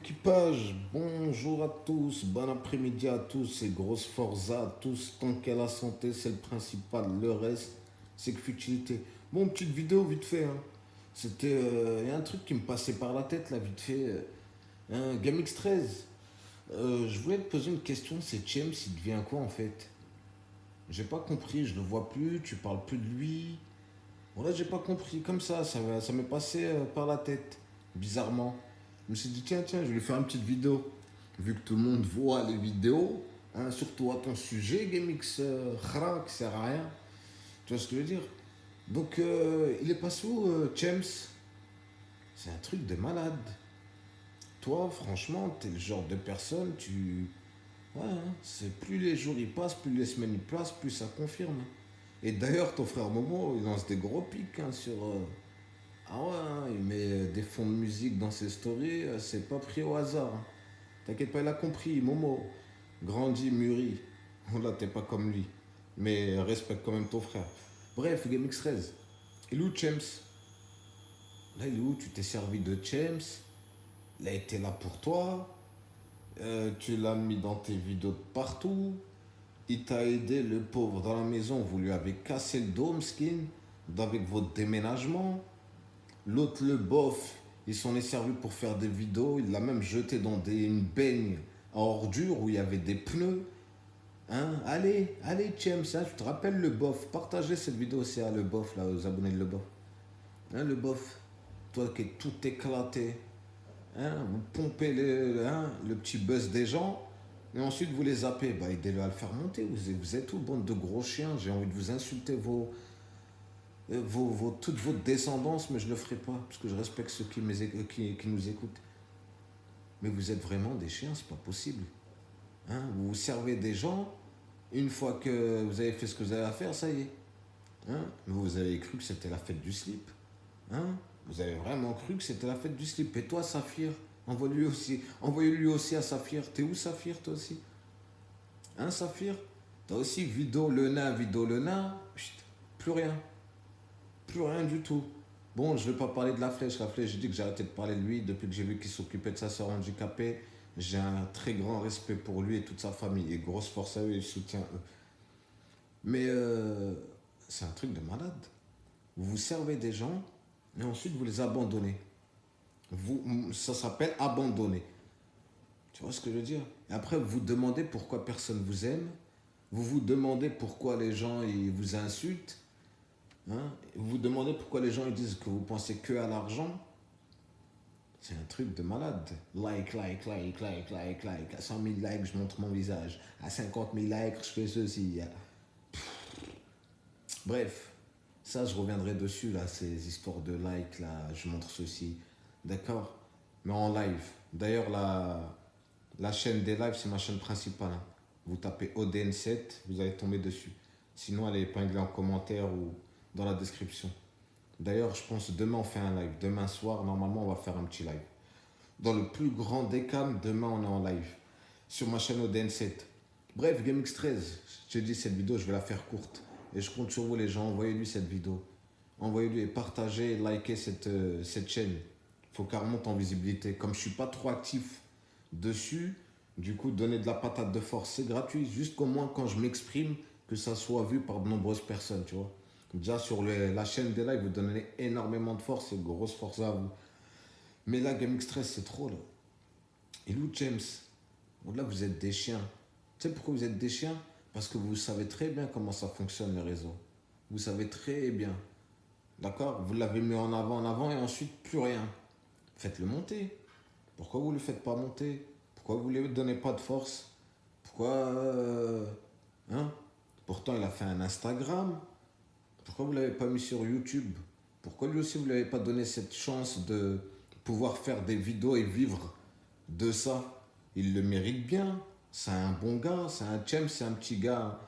L'équipage, bonjour à tous, bon après-midi à tous et grosse forza à tous. Tant qu'à la santé, c'est le principal. Le reste, c'est que futilité. Bon, petite vidéo vite fait. C'était. Il y a un truc qui me passait par la tête là, vite fait. GameX 13. Je voulais te poser une question. C'est James, il devient quoi en fait? J'ai pas compris, je le vois plus, tu parles plus de lui. Voilà, j'ai pas compris. Comme ça m'est passé par la tête. Bizarrement. Je me suis dit, tiens, je vais lui faire une petite vidéo. Vu que tout le monde voit les vidéos, surtout à ton sujet, GameX Khra, qui sert à rien. Tu vois ce que je veux dire? Donc, il est passé où, James? C'est un truc de malade. Toi, franchement, t'es le genre de personne, tu. Ouais, c'est plus les jours y passent, plus les semaines y passent, plus ça confirme. Et d'ailleurs, ton frère Momo, il lance des gros pics sur. Ah ouais, il met des fonds de musique dans ses stories, c'est pas pris au hasard. T'inquiète pas, il a compris, Momo. Grandi, mûri. Oh là, t'es pas comme lui. Mais respecte quand même ton frère. Bref, GameX 13. Il est où James? Là, il est où? Tu t'es servi de James. Il a été là pour toi. Tu l'as mis dans tes vidéos de partout. Il t'a aidé, le pauvre, dans la maison. Vous lui avez cassé le dôme, skin, avec votre déménagement. L'autre, le bof, il s'en est servi pour faire des vidéos. Il l'a même jeté dans une baigne à ordures où il y avait des pneus. Allez, James, tu te rappelles le bof. Partagez cette vidéo aussi à le bof, là, aux abonnés de le bof. Le bof, toi qui es tout éclaté. Vous pompez le petit buzz des gens. Et ensuite, vous les zappez. Bah, aidez-le à le faire monter. Vous êtes tout, bande de gros chiens. J'ai envie de vous insulter toute votre descendance, mais je ne le ferai pas, parce que je respecte ceux qui nous écoutent. Mais vous êtes vraiment des chiens, c'est pas possible. Vous vous servez des gens, une fois que vous avez fait ce que vous avez à faire, ça y est. Vous avez cru que c'était la fête du slip. Vous avez vraiment cru que c'était la fête du slip. Et toi, Saphir, envoyez-lui aussi à Saphir. T'es où, Saphir, toi aussi? Saphir? T'as aussi Vido le nain. Chut, plus rien. Plus rien du tout. Bon, je ne vais pas parler de la flèche. La flèche, j'ai dit que j'ai arrêté de parler de lui depuis que j'ai vu qu'il s'occupait de sa soeur handicapée. J'ai un très grand respect pour lui et toute sa famille. Et grosse force à eux et soutien à eux. Mais c'est un truc de malade. Vous vous servez des gens et ensuite vous les abandonnez. Ça s'appelle abandonner. Tu vois ce que je veux dire? Et après, vous vous demandez pourquoi personne vous aime. Vous vous demandez pourquoi les gens ils vous insultent. Vous vous demandez pourquoi les gens ils disent que vous pensez que à l'argent. C'est un truc de malade. Like. À 100 000 likes, je montre mon visage. À 50 000 likes, je fais ceci. Bref, ça, je reviendrai dessus, là, ces histoires de likes, là, je montre ceci. D'accord? Mais en live. D'ailleurs, la chaîne des lives, c'est ma chaîne principale. Vous tapez ODN7, vous allez tomber dessus. Sinon, elle est épinglée en commentaire ou dans la description. D'ailleurs, je pense demain on fait un live. Demain soir, normalement, on va faire un petit live. Dans le plus grand des calmes, demain on est en live. Sur ma chaîne ODN7. Bref, GameX 13, je te dis, cette vidéo, je vais la faire courte. Et je compte sur vous, les gens. Envoyez-lui cette vidéo. Envoyez-lui et partagez, likez cette chaîne. Il faut qu'elle remonte en visibilité. Comme je ne suis pas trop actif dessus, du coup, donner de la patate de force, c'est gratuit. Juste qu'au moins, quand je m'exprime, que ça soit vu par de nombreuses personnes, tu vois. Déjà, sur la chaîne des lives, vous donnez énormément de force et grosse force à vous. Mais là, GameX 13, c'est trop, là. Et où, James? Là, vous êtes des chiens. Tu sais pourquoi vous êtes des chiens? Parce que vous savez très bien comment ça fonctionne, les réseaux. Vous savez très bien. D'accord? Vous l'avez mis en avant, et ensuite, plus rien. Faites-le monter. Pourquoi vous ne le faites pas monter? Pourquoi vous ne lui donnez pas de force? Pourquoi... hein? Pourtant, il a fait un Instagram. Pourquoi vous ne l'avez pas mis sur YouTube? Pourquoi lui aussi vous ne lui avez pas donné cette chance de pouvoir faire des vidéos et vivre de ça? Il le mérite bien. C'est un bon gars, c'est un James, c'est un petit gars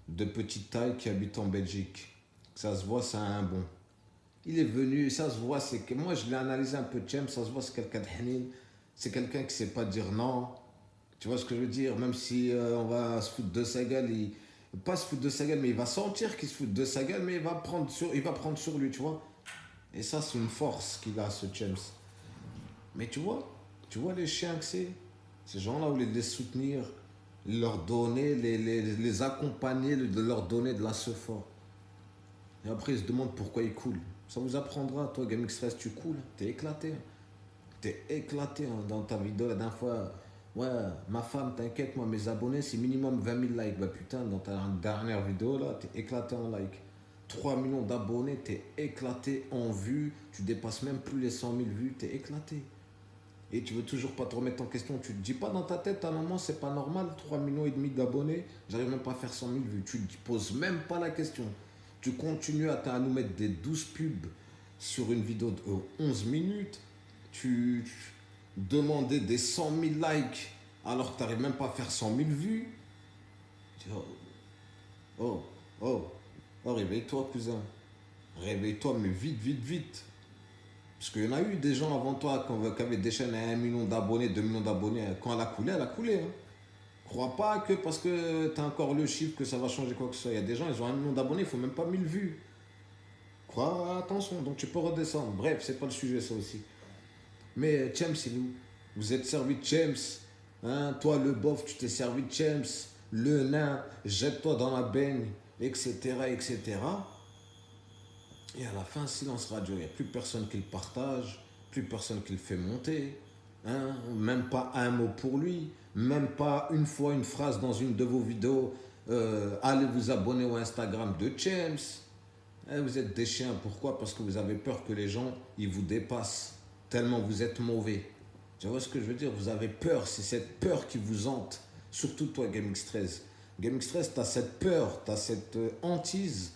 de petite taille qui habite en Belgique. Ça se voit, c'est un bon. Il est venu, ça se voit, c'est que moi je l'ai analysé un peu James, ça se voit, c'est quelqu'un de hanil. C'est quelqu'un qui ne sait pas dire non. Tu vois ce que je veux dire? Même si on va se foutre de sa gueule, pas se foutre de sa gueule, mais il va sentir qu'il se fout de sa gueule, mais il va prendre sur lui, tu vois. Et ça, c'est une force qu'il a, ce James. Mais tu vois, Tu vois les chiens que c'est? Ces gens-là, vous les soutenir, leur donner, les accompagner, leur donner de la sephora. Et après, ils se demandent pourquoi ils coulent. Ça vous apprendra, toi, Gaming Stress, tu coules, t'es éclaté. T'es éclaté hein, dans ta vidéo la dernière fois. Ouais, ma femme, t'inquiète, moi, mes abonnés, c'est minimum 20 000 likes. Bah putain, dans ta dernière vidéo, là, t'es éclaté en likes. 3 millions d'abonnés, t'es éclaté en vues. Tu dépasses même plus les 100 000 vues, t'es éclaté. Et tu veux toujours pas te remettre en question. Tu te dis pas dans ta tête, à un moment, c'est pas normal, 3 millions et demi d'abonnés, j'arrive même pas à faire 100 000 vues. Tu te poses même pas la question. Tu continues à nous mettre des 12 pubs sur une vidéo de 11 minutes. Tu demandais des 100 000 likes alors que tu n'arrives même pas à faire 100 000 vues. Tu dis, oh, oh, oh, oh, réveille-toi, cousin. Réveille-toi, mais vite, vite, vite. Parce qu'il y en a eu des gens avant toi qui avaient des chaînes à 1 million d'abonnés, 2 millions d'abonnés. Quand elle a coulé, elle a coulé. Hein. Crois pas que parce que tu as encore le chiffre que ça va changer quoi que ce soit. Il y a des gens, ils ont 1 million d'abonnés, il faut même pas 1000 vues. Crois, attention, donc tu peux redescendre. Bref, c'est pas le sujet ça aussi. Mais James, c'est nous. Vous êtes servi de James. Hein? Toi, le bof, tu t'es servi de James. Le nain, jette-toi dans la baigne, etc., etc. Et à la fin, silence radio. Il n'y a plus personne qui le partage, plus personne qui le fait monter. Hein? Même pas un mot pour lui. Même pas une fois une phrase dans une de vos vidéos. Allez vous abonner au Instagram de James. Vous êtes des chiens. Pourquoi? Parce que vous avez peur que les gens ils vous dépassent. Tellement vous êtes mauvais. Tu vois ce que je veux dire? Vous avez peur. C'est cette peur qui vous hante. Surtout toi, GameX13. GameX13, tu as cette peur, tu as cette hantise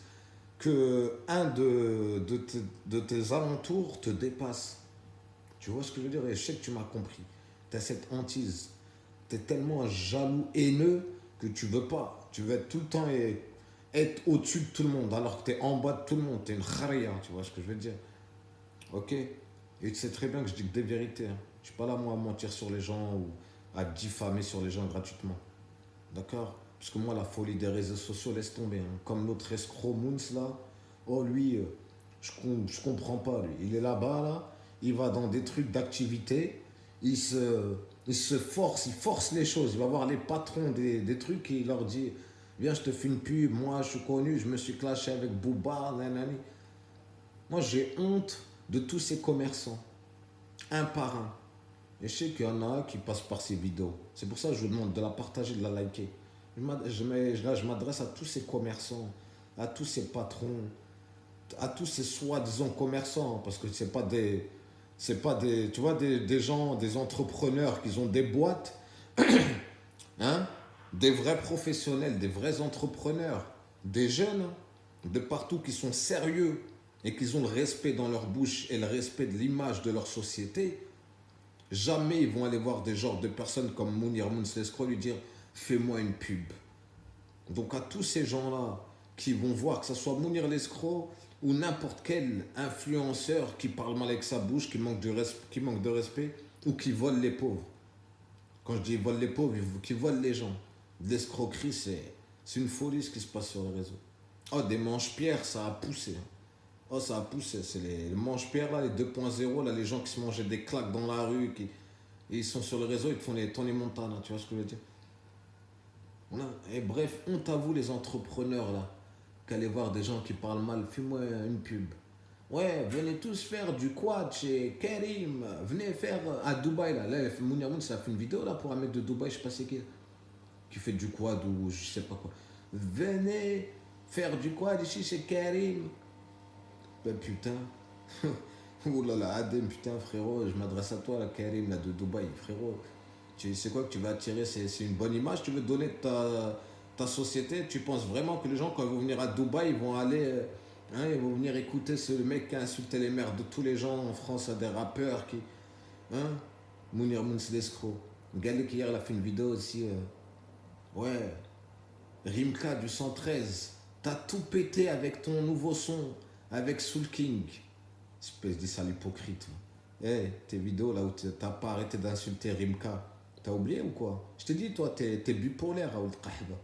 que un de tes alentours te dépasse. Tu vois ce que je veux dire? Et je sais que tu m'as compris. Tu as cette hantise. Tu es tellement jaloux, haineux, que tu veux pas. Tu veux être tout le temps être au-dessus de tout le monde, alors que tu es en bas de tout le monde. Tu es une kharia, tu vois ce que je veux dire? Ok? Et tu sais très bien que je dis que des vérités. Hein. Je suis pas là, moi, à mentir sur les gens ou à diffamer sur les gens gratuitement. D'accord? Parce que moi, la folie des réseaux sociaux, laisse tomber. Hein. Comme notre escroc Moons, là. Oh, lui, je comprends pas, lui. Il est là-bas, là. Il va dans des trucs d'activité. Il se force, il force les choses. Il va voir les patrons des trucs et il leur dit viens, je te fais une pub. Moi, je suis connu, je me suis clashé avec Booba, nanani. Moi, j'ai honte de tous ces commerçants, un par un. Et je sais qu'il y en a qui passent par ces vidéos. C'est pour ça que je vous demande de la partager, de la liker. Là, je m'adresse à tous ces commerçants, à tous ces patrons, à tous ces soi-disant commerçants, parce que c'est pas des, tu vois, des gens, des entrepreneurs qui ont des boîtes, hein, des vrais professionnels, des vrais entrepreneurs, des jeunes hein, de partout qui sont sérieux et qui ont le respect dans leur bouche et le respect de l'image de leur société. Jamais ils vont aller voir des genres de personnes comme Mounir Mounslescro lui dire fais-moi une pub. Donc à tous ces gens-là qui vont voir que ce soit Mounir l'escroc ou n'importe quel influenceur qui parle mal avec sa bouche, qui manque de respect ou qui vole les pauvres. Quand je dis vole les pauvres, qui vole les gens. De l'escroquerie, c'est une folie ce qui se passe sur les réseaux. Oh, des manches-pierres, ça a poussé. Oh, ça a poussé. C'est les manches-pierres, là, les 2.0, là, les gens qui se mangeaient des claques dans la rue, ils sont sur le réseau, ils te font les Tony Montana, tu vois ce que je veux dire? Voilà. Et bref, honte à vous les entrepreneurs là, qu'allez voir des gens qui parlent mal, fais-moi une pub. Ouais, venez tous faire du quad chez Karim, venez faire à Dubaï là. Là, Mounir Moun, ça a fait une vidéo là pour un mec de Dubaï, je sais pas c'est qui fait du quad ou je sais pas quoi. Venez faire du quad ici chez Karim. Ben putain. Ouh là là, Adem, putain frérot, je m'adresse à toi là, Karim là de Dubaï, frérot. Tu sais quoi que tu vas attirer, c'est une bonne image, tu veux donner ta société. Tu penses vraiment que les gens, quand ils vont venir à Dubaï, ils vont aller, hein, ils vont venir écouter ce mec qui a insulté les mères de tous les gens en France, à des rappeurs qui. Hein, Mounir Mouns l'escroc. Galek hier, il a fait une vidéo aussi. Ouais, Rimka du 113. T'as tout pété avec ton nouveau son, avec Soul King. Espèce de sale hypocrite. Eh, tes vidéos là où t'as pas arrêté d'insulter Rimka. T'as oublié ou quoi? Je te dis, toi, t'es bipolaire, Raoul Kahba.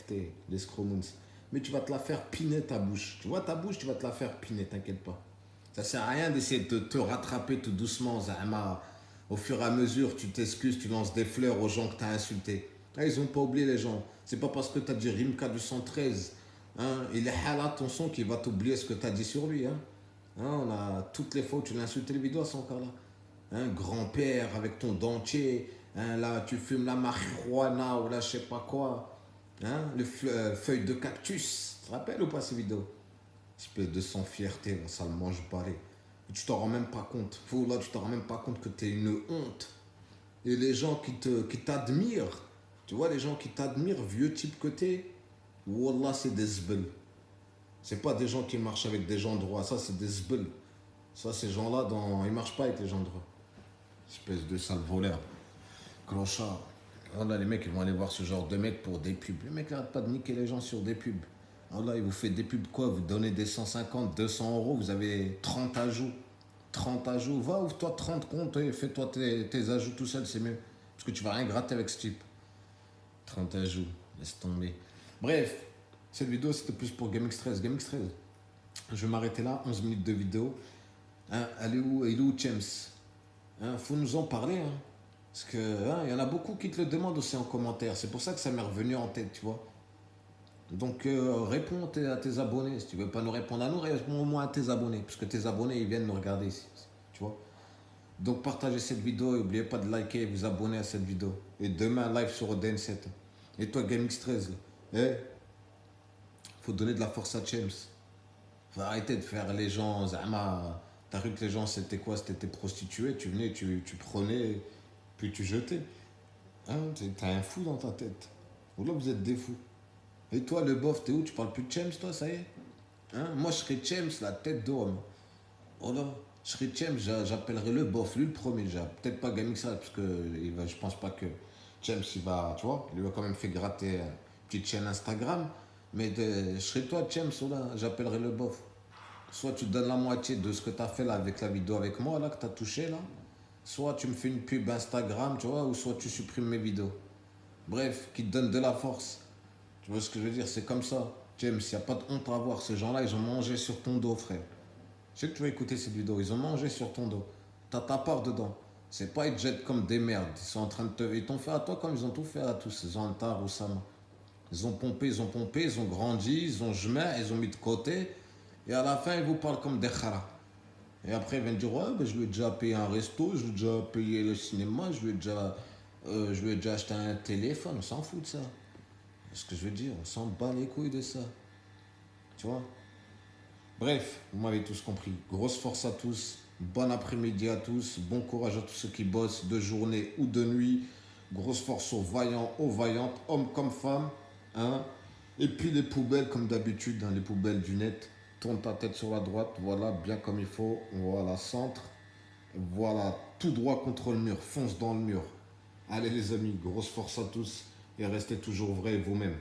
T'es l'escroc. Mais tu vas te la faire piner ta bouche. Tu vois ta bouche, tu vas te la faire piner, t'inquiète pas. Ça sert à rien d'essayer de te rattraper tout doucement, Zahma. Au fur et à mesure, tu t'excuses, tu lances des fleurs aux gens que tu as insultés. Ah, ils n'ont pas oublié les gens. C'est pas parce que tu as dit Rimka du 113, hein, il est halal ton son qui va t'oublier ce que tu as dit sur lui. Hein. Hein, on a toutes les fois où tu l'as insulté, les vidéos sont encore là. Hein, grand-père avec ton dentier, hein, là tu fumes la marijuana ou là je sais pas quoi. Hein, feuille de cactus, tu te rappelles ou pas ces vidéos? Espèce de sans fierté, là, ça le mange balai. Et tu t'en rends même pas compte. Là, tu t'en rends même pas compte que tu es une honte. Et les gens qui t'admirent, tu vois, les gens qui t'admirent, vieux type que t'es, Wallah, c'est des zbels. C'est pas des gens qui marchent avec des gens droits, ça, c'est des zbels. Ça, ces gens-là, ils marchent pas avec les gens droits. Espèce de sale voleur. Clochard. Voilà, les mecs, ils vont aller voir ce genre de mec pour des pubs. Les mecs n'arrêtent pas de niquer les gens sur des pubs. Voilà, il vous fait des pubs quoi? Vous donnez des 150, 200 euros, vous avez 30 ajouts. 30 ajouts. Va, ouvre-toi 30 comptes et fais-toi tes ajouts tout seul, c'est mieux. Parce que tu vas rien gratter avec ce type. 30 ajouts, laisse tomber. Bref, cette vidéo c'était plus pour GameX13. GameX13, je vais m'arrêter là, 11 minutes de vidéo. Hein, il est où James? Hein, faut nous en parler. Hein. Parce que hein, y en a beaucoup qui te le demandent aussi en commentaire. C'est pour ça que ça m'est revenu en tête, tu vois. Donc réponds à tes abonnés. Si tu veux pas nous répondre à nous, réponds au moins à tes abonnés. Parce que tes abonnés, ils viennent nous regarder ici. Tu vois. Donc partagez cette vidéo et n'oubliez pas de liker et vous abonner à cette vidéo. Et demain, live sur ODN7. Et toi, GameX13, eh, faut donner de la force à James. Faut arrêter de faire les gens. Zama, t'as cru que les gens c'était quoi? C'était tes prostituées. Tu venais, tu prenais, puis tu jetais. Hein, t'es un fou dans ta tête. Ou là, vous êtes des fous. Et toi, le bof, t'es où? Tu parles plus de James, toi, ça y est? Hein? Moi, je serais James, la tête d'homme. Oh là, je serais James, j'appellerais le bof, lui le premier déjà. Peut-être pas Gaming parce que je pense pas que James, il va, tu vois, il lui a quand même fait gratter une petite chaîne Instagram. Mais je serais toi, James, oh là, j'appellerais le bof. Soit tu donnes la moitié de ce que tu as fait là avec la vidéo avec moi, là, que tu as touché là. Soit tu me fais une pub Instagram, tu vois, ou soit tu supprimes mes vidéos. Bref, qui te donne de la force. Tu vois ce que je veux dire? C'est comme ça. James, il n'y a pas de honte à avoir. Ces gens-là, ils ont mangé sur ton dos, frère. Je sais que tu vas écouter cette vidéo. Ils ont mangé sur ton dos. T'as ta part dedans. C'est pas ils te jettent comme des merdes. Ils sont en train de te. Ils t'ont fait à toi comme ils ont tout fait à tous. Ils ont un tar ou ça. Ils ont pompé, ils ont grandi, ils ont jemin, ils ont mis de côté. Et à la fin, ils vous parlent comme des kharas. Et après, ils viennent dire ouais, ben, je lui ai déjà payé un resto, je lui ai déjà payé le cinéma, je lui ai déjà acheté un téléphone. On s'en fout de ça. Ce que je veux dire, on s'en bat les couilles de ça. Tu vois? Bref, vous m'avez tous compris. Grosse force à tous. Bon après-midi à tous. Bon courage à tous ceux qui bossent de journée ou de nuit. Grosse force aux vaillants, aux vaillantes, hommes comme femmes. Hein? Et puis les poubelles, comme d'habitude, hein, les poubelles du net. Tourne ta tête sur la droite. Voilà, bien comme il faut. Voilà, centre. Voilà, tout droit contre le mur. Fonce dans le mur. Allez les amis, grosse force à tous. Et restez toujours vrais vous-même.